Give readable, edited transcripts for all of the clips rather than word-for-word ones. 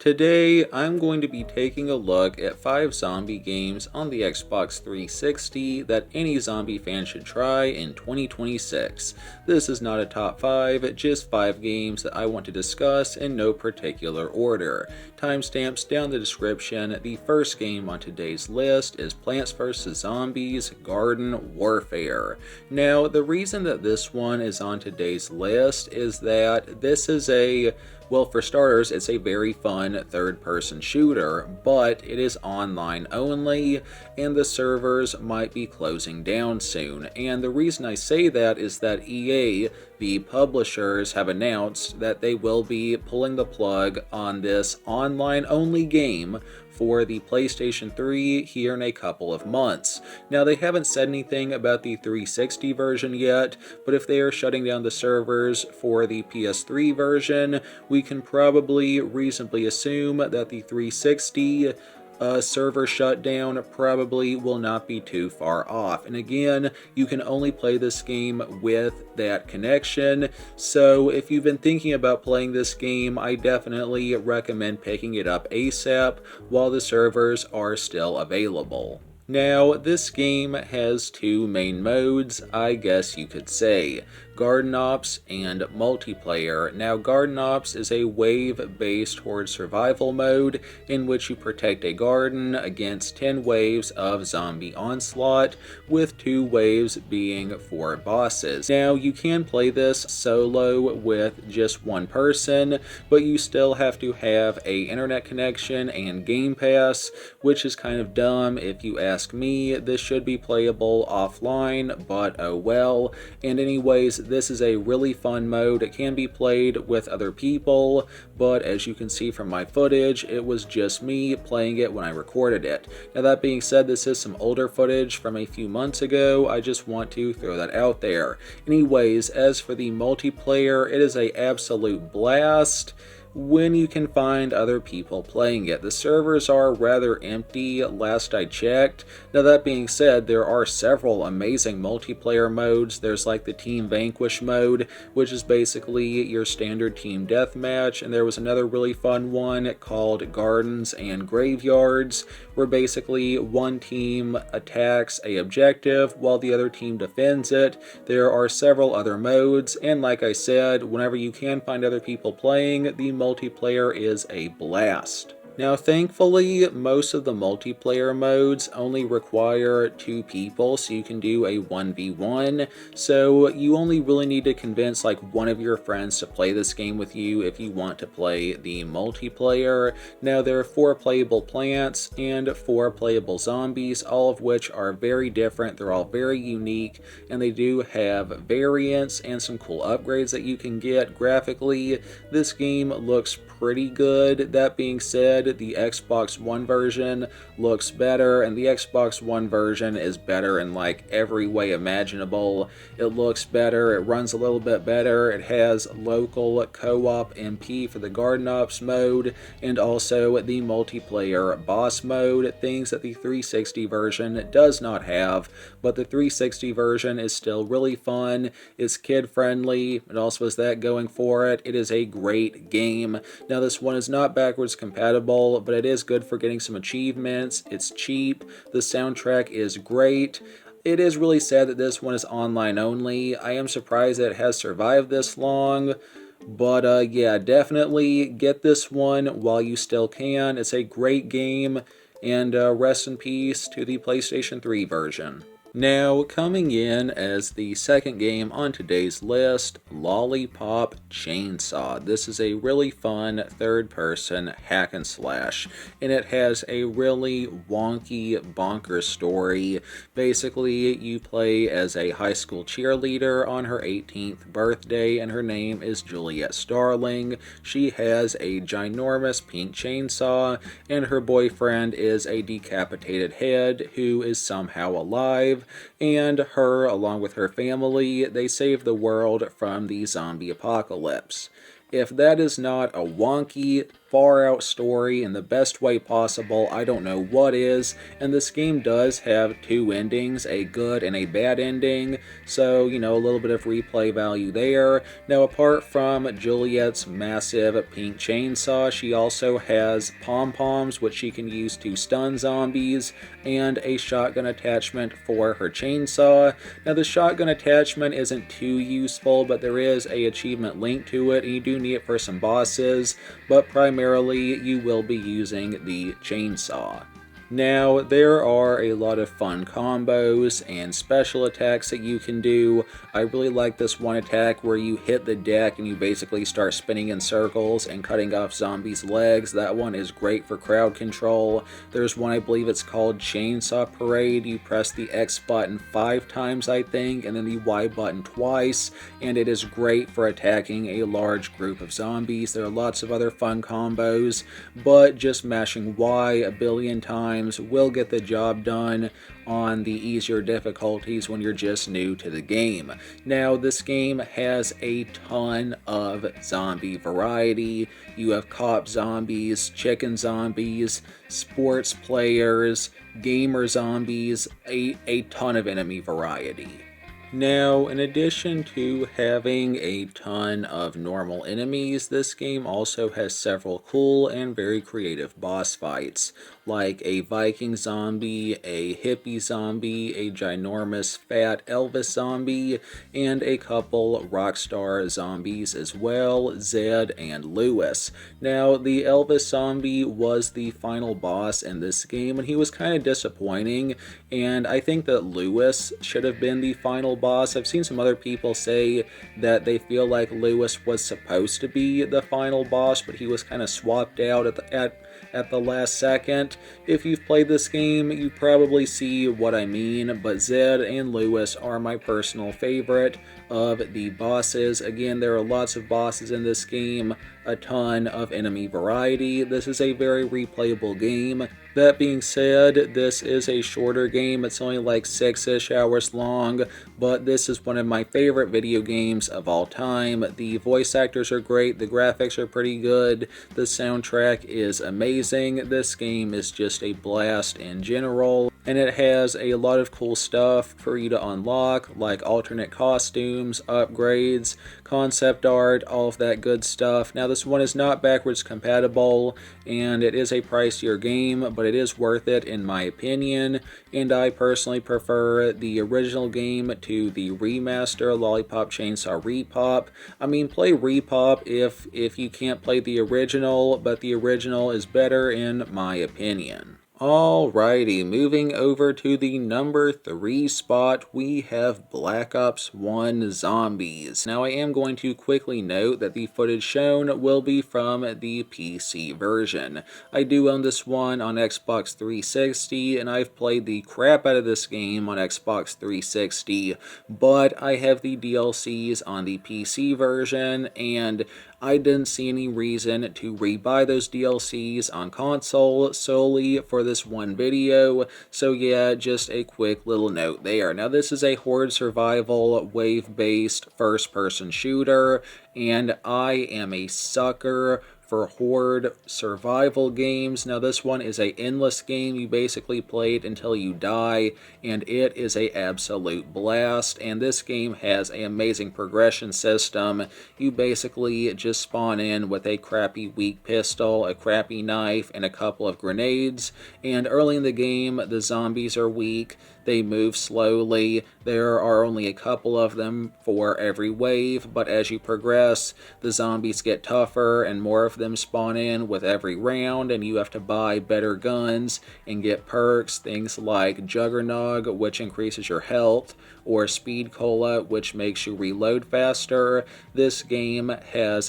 Today, I'm going to be taking a look at 5 zombie games on the Xbox 360 that any zombie fan should try in 2026. This is not a top 5, just 5 games that I want to discuss in no particular order. Timestamps down the description. The first game on today's list is Plants vs. Zombies Garden Warfare. Now, the reason that this one is on today's list is that this is well, for starters, it's a very fun third-person shooter, but it is online only, and the servers might be closing down soon. And the reason I say that is that EA, the publishers, have announced that they will be pulling the plug on this online-only game for the PlayStation 3 here in a couple of months. Now, they haven't said anything about the 360 version yet, but if they are shutting down the servers for the PS3 version, we can probably reasonably assume that the 360 server shutdown probably will not be too far off. And again, you can only play this game with that connection, so if you've been thinking about playing this game, I definitely recommend picking it up ASAP while the servers are still available. Now, this game has 2 main modes, I guess you could say. Garden Ops and Multiplayer. Now, Garden Ops is a wave-based horde survival mode in which you protect a garden against 10 waves of zombie onslaught, with 2 waves being for bosses. Now, you can play this solo with just one person, but you still have to have a internet connection and Game Pass, which is kind of dumb if you ask me. This should be playable offline, but oh well. And anyways, this is a really fun mode. It can be played with other people, but as you can see from my footage, it was just me playing it when I recorded it. Now, that being said, this is some older footage from a few months ago. I just want to throw that out there. Anyways, as for the multiplayer, it is an absolute blast when you can find other people playing it. The servers are rather empty last I checked. Now, that being said, there are several amazing multiplayer modes. There's like the Team Vanquish mode, which is basically your standard team deathmatch, and there was another really fun one called Gardens and Graveyards, where basically one team attacks a objective while the other team defends it. There are several other modes, and like I said, whenever you can find other people playing, the multiplayer is a blast. Now, thankfully, most of the multiplayer modes only require 2 people, so you can do a 1v1, so you only really need to convince like one of your friends to play this game with you if you want to play the multiplayer. Now, there are 4 playable plants and 4 playable zombies, all of which are very different. They're all very unique, and they do have variants and some cool upgrades that you can get. Graphically, this game looks pretty good. That being said, the Xbox One version looks better, and the Xbox One version is better in like every way imaginable. It looks better, it runs a little bit better, it has local co-op MP for the Garden Ops mode, and also the multiplayer boss mode, things that the 360 version does not have, but the 360 version is still really fun. It's kid-friendly, it also has that going for it. It is a great game. Now, this one is not backwards compatible, but it is good for getting some achievements. It's cheap. The soundtrack is great. It is really sad that this one is online only. I am surprised that it has survived this long. But yeah, definitely get this one while you still can. It's a great game, and rest in peace to the PlayStation 3 version. Now, coming in as the second game on today's list, Lollipop Chainsaw. This is a really fun third-person hack and slash, and it has a really wonky, bonkers story. Basically, you play as a high school cheerleader on her 18th birthday, and her name is Juliet Starling. She has a ginormous pink chainsaw, and her boyfriend is a decapitated head who is somehow alive. And her, along with her family, they save the world from the zombie apocalypse. If that is not a wonky, far out story in the best way possible. I don't know what is, and this game does have two endings, a good and a bad ending, so, you know, a little bit of replay value there. Now, apart from Juliet's massive pink chainsaw, she also has pom-poms, which she can use to stun zombies, and a shotgun attachment for her chainsaw. Now, the shotgun attachment isn't too useful, but there is a achievement linked to it, and you do need it for some bosses, but primarily you will be using the chainsaw. Now, there are a lot of fun combos and special attacks that you can do. I really like this one attack where you hit the deck and you basically start spinning in circles and cutting off zombies' legs. That one is great for crowd control. There's one, I believe it's called Chainsaw Parade. You press the X button 5 times, I think, and then the Y button twice, and it is great for attacking a large group of zombies. There are lots of other fun combos, but just mashing Y a billion times will get the job done on the easier difficulties when you're just new to the game. Now, this game has a ton of zombie variety. You have cop zombies, chicken zombies, sports players, gamer zombies, a ton of enemy variety. Now, in addition to having a ton of normal enemies, this game also has several cool and very creative boss fights, like a Viking zombie, a hippie zombie, a ginormous fat Elvis zombie, and a couple rockstar zombies as well, Zed and Lewis. Now, the Elvis zombie was the final boss in this game, and he was kind of disappointing, and I think that Lewis should have been the final boss. I've seen some other people say that they feel like Lewis was supposed to be the final boss, but he was kind of swapped out at the last second. If you've played this game, you probably see what I mean, but Zed and Lewis are my personal favorite of the bosses. Again, there are lots of bosses in this game, a ton of enemy variety. This is a very replayable game. That being said, this is a shorter game. It's only like 6-ish hours long, but this is one of my favorite video games of all time. The voice actors are great, the graphics are pretty good, the soundtrack is amazing. This game is just a blast in general, and it has a lot of cool stuff for you to unlock, like alternate costumes, upgrades, concept art, all of that good stuff. Now, this one is not backwards compatible, and it is a pricier game, but it is worth it in my opinion, and I personally prefer the original game to the remaster, Lollipop Chainsaw Repop. I mean, play Repop if you can't play the original, but the original is better in my opinion. Alrighty, moving over to the number 3 spot, we have Black Ops 1 Zombies. Now, I am going to quickly note that the footage shown will be from the PC version. I do own this one on Xbox 360, and I've played the crap out of this game on Xbox 360, but I have the DLCs on the PC version, and I didn't see any reason to rebuy those DLCs on console solely for this one video, so yeah, just a quick little note there. Now, this is a horde survival, wave-based first-person shooter, and I am a sucker for horde survival games. Now, this one is a endless game. You basically play it until you die, and it is a absolute blast. And this game has an amazing progression system. You basically just spawn in with a crappy weak pistol, a crappy knife, and a couple of grenades. And early in the game, the zombies are weak. They move slowly. There are only a couple of them for every wave, but as you progress, the zombies get tougher and more of them spawn in with every round, and you have to buy better guns and get perks, things like Juggernog, which increases your health, or Speed Cola, which makes you reload faster. This game has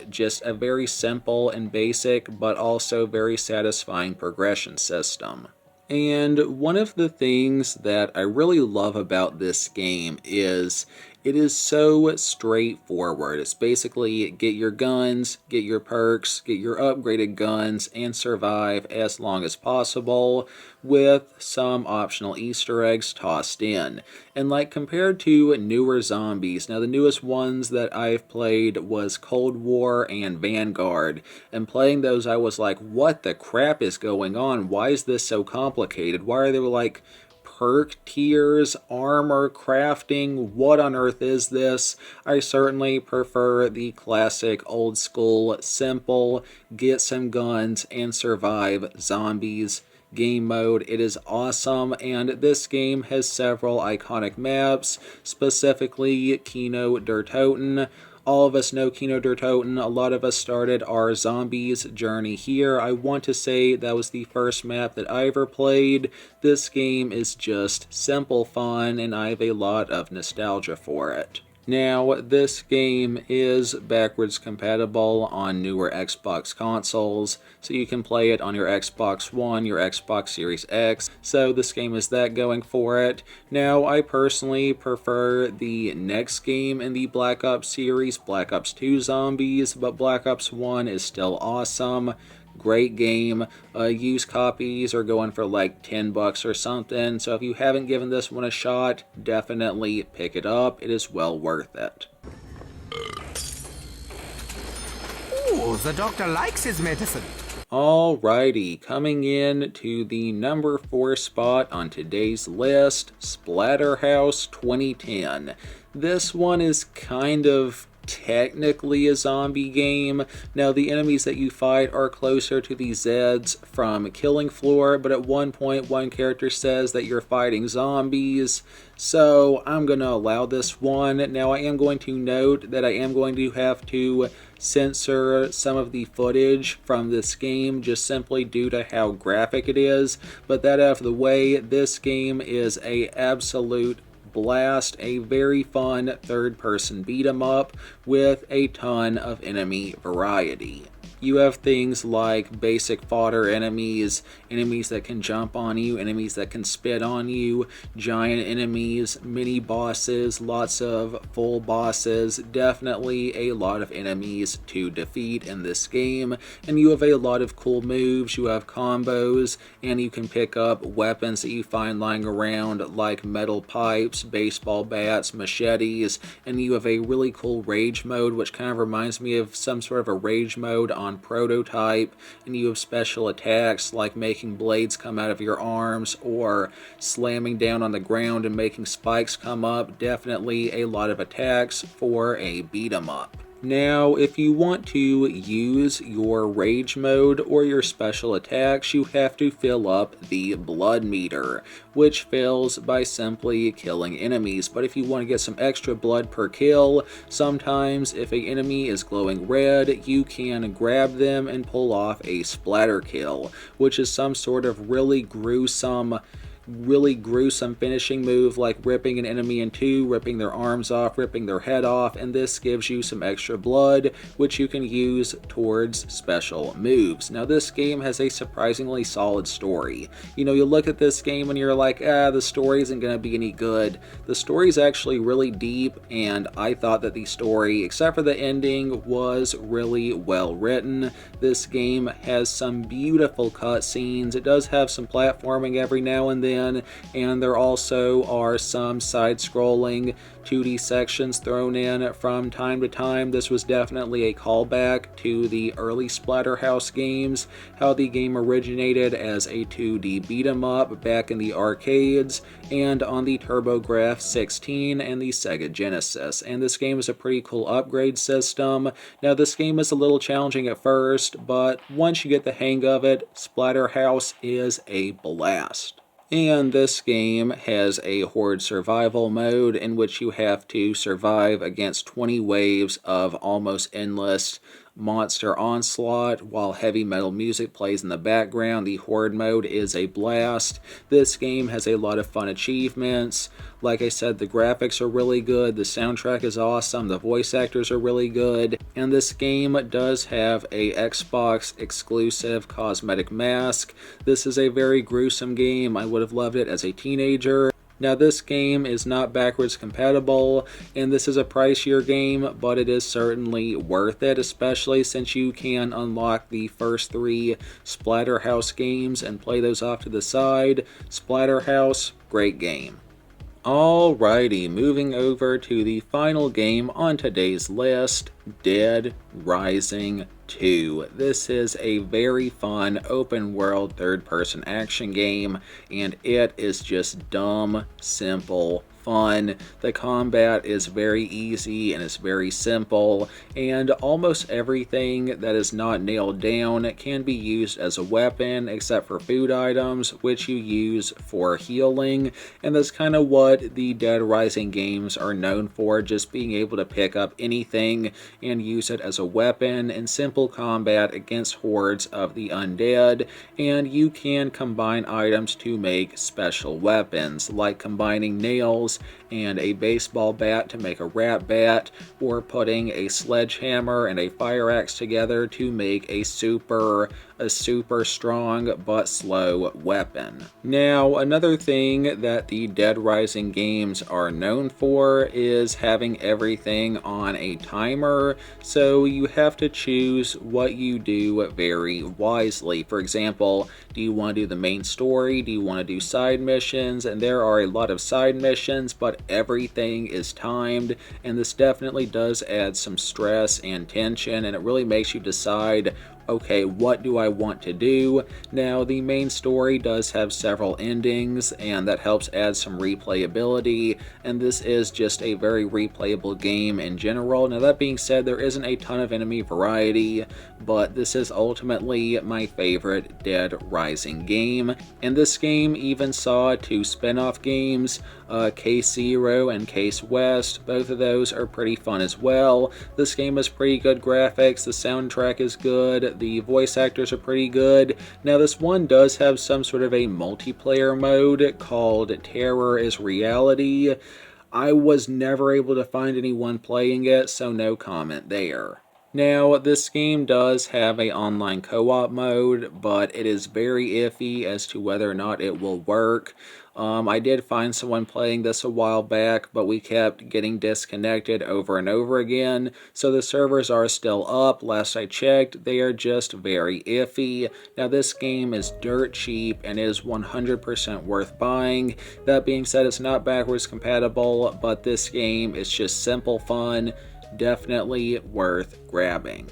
just a very simple and basic, but also very satisfying progression system. And one of the things that I really love about this game is It is so straightforward. It's basically get your guns, get your perks, get your upgraded guns, and survive as long as possible, with some optional Easter eggs tossed in. And like compared to newer zombies, now the newest ones that I've played was Cold War and Vanguard, and playing those I was like, what the crap is going on? Why is this so complicated? Why are there like perk tiers, armor, crafting? What on earth is this? I certainly prefer the classic old school, simple, get some guns and survive zombies game mode. It is awesome, and this game has several iconic maps, specifically Kino der Toten. All of us know Kino der Toten. A lot of us started our zombies journey here. I want to say that was the first map that I ever played. This game is just simple fun, and I have a lot of nostalgia for it. Now, this game is backwards compatible on newer Xbox consoles, so you can play it on your Xbox One, your Xbox Series X, so this game is that going for it. Now, I personally prefer the next game in the Black Ops series, Black Ops 2 Zombies, but Black Ops 1 is still awesome. Great game. Used copies are going for like $10 or something, so if you haven't given this one a shot, definitely pick it up. It is well worth it. Ooh, the doctor likes his medicine. Alrighty, coming in to the number 4 spot on today's list, Splatterhouse 2010. This one is kind of technically a zombie game. Now, the enemies that you fight are closer to the Zeds from Killing Floor, but at one point one character says that you're fighting zombies, so I'm going to allow this one. Now, I am going to note that I am going to have to censor some of the footage from this game just simply due to how graphic it is, but that out of the way, this game is a absolute blast, a very fun third-person beat-em-up with a ton of enemy variety. You have things like basic fodder enemies, enemies that can jump on you, enemies that can spit on you, giant enemies, mini bosses, lots of full bosses, definitely a lot of enemies to defeat in this game, and you have a lot of cool moves, you have combos, and you can pick up weapons that you find lying around like metal pipes, baseball bats, machetes, and you have a really cool rage mode, which kind of reminds me of some sort of a rage mode on Prototype, and you have special attacks like making blades come out of your arms or slamming down on the ground and making spikes come up. Definitely a lot of attacks for a beat 'em up. Now, if you want to use your rage mode or your special attacks, you have to fill up the blood meter, which fills by simply killing enemies. But if you want to get some extra blood per kill, sometimes if an enemy is glowing red, you can grab them and pull off a splatter kill, which is some sort of really gruesome finishing move, like ripping an enemy in two, ripping their arms off, ripping their head off, and this gives you some extra blood, which you can use towards special moves. Now, this game has a surprisingly solid story. You know, you look at this game and you're like, the story isn't going to be any good. The story is actually really deep, and I thought that the story, except for the ending, was really well written. This game has some beautiful cutscenes. It does have some platforming every now and then, and there also are some side-scrolling 2D sections thrown in from time to time. This was definitely a callback to the early Splatterhouse games, how the game originated as a 2D beat-em-up back in the arcades and on the TurboGrafx 16 and the Sega Genesis. And this game is a pretty cool upgrade system. Now, this game is a little challenging at first, but once you get the hang of it, Splatterhouse is a blast. And this game has a horde survival mode in which you have to survive against 20 waves of almost endless monster onslaught while heavy metal music plays in the background. The horde mode is a blast. This game has a lot of fun achievements. Like I said, the graphics are really good, the soundtrack is awesome, the voice actors are really good, and this game does have a Xbox exclusive cosmetic mask. This is a very gruesome game. I would have loved it as a teenager. Now this game is not backwards compatible, and this is a pricier game, but it is certainly worth it, especially since you can unlock the first 3 Splatterhouse games and play those off to the side. Splatterhouse, great game. Alrighty, moving over to the final game on today's list, Dead Rising 2. This is a very fun open world third-person action game, and it is just dumb, simple, fun. The combat is very easy and it's very simple, and almost everything that is not nailed down can be used as a weapon except for food items, which you use for healing, and that's kind of what the Dead Rising games are known for, just being able to pick up anything and use it as a weapon in simple combat against hordes of the undead. And you can combine items to make special weapons, like combining nails and a baseball bat to make a rat bat, or putting a sledgehammer and a fire axe together to make a super strong but slow weapon. Now, another thing that the Dead Rising games are known for is having everything on a timer, so you have to choose what you do very wisely. For example, do you want to do the main story? Do you want to do side missions? And there are a lot of side missions, but everything is timed, and this definitely does add some stress and tension, and it really makes you decide, okay, what do I want to do? Now, the main story does have several endings, and that helps add some replayability, and this is just a very replayable game in general. Now, that being said, there isn't a ton of enemy variety, but this is ultimately my favorite Dead Rising game, and this game even saw 2 spin-off games, Case Zero and Case West. Both of those are pretty fun as well. This game has pretty good graphics, the soundtrack is good, the voice actors are pretty good. Now, this one does have some sort of a multiplayer mode called Terror is Reality. I was never able to find anyone playing it, so no comment there. Now, this game does have an online co-op mode, but it is very iffy as to whether or not it will work. I did find someone playing this a while back, but we kept getting disconnected over and over again, so the servers are still up. Last I checked, they are just very iffy. Now, this game is dirt cheap and is 100% worth buying. That being said, it's not backwards compatible, but this game is just simple fun. Definitely worth grabbing.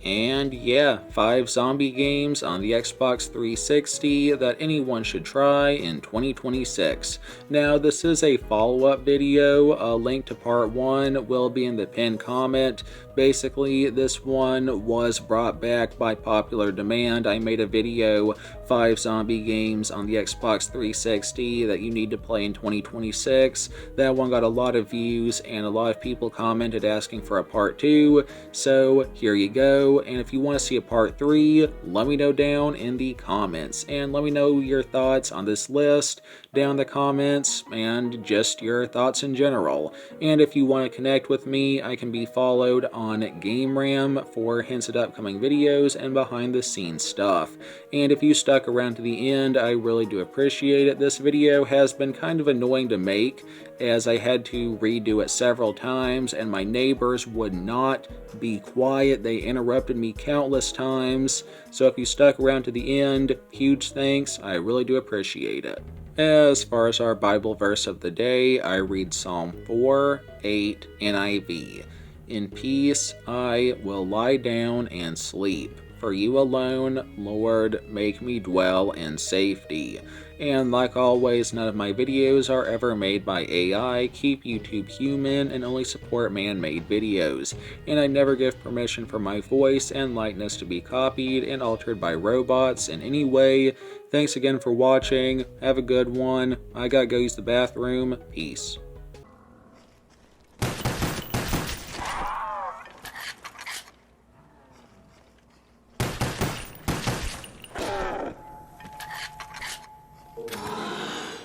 And yeah, 5 zombie games on the Xbox 360 that anyone should try in 2026. Now, this is a follow-up video. A link to part 1 will be in the pinned comment. Basically, this one was brought back by popular demand. I made a video, 5 zombie games on the Xbox 360 that you need to play in 2026. That one got a lot of views, and a lot of people commented asking for a part 2. So here you go. And if you want to see a part 3, let me know down in the comments. And let me know your thoughts on this list down in the comments, and just your thoughts in general. And if you want to connect with me, I can be followed on GameRam for hints at upcoming videos and behind the scenes stuff. And if you stuck around to the end, I really do appreciate it. This video has been kind of annoying to make, as I had to redo it several times, and my neighbors would not be quiet. They interrupted me countless times. So if you stuck around to the end, huge thanks. I really do appreciate it. As far as our Bible verse of the day, I read Psalm 4:8 NIV. In peace I will lie down and sleep. For you alone, Lord, make me dwell in safety. And like always, none of my videos are ever made by AI. Keep YouTube human and only support man-made videos. And I never give permission for my voice and likeness to be copied and altered by robots in any way. Thanks again for watching. Have a good one. I gotta go use the bathroom. Peace.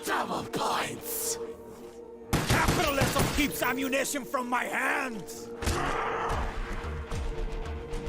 Double points! Capitalism keeps ammunition from my hands!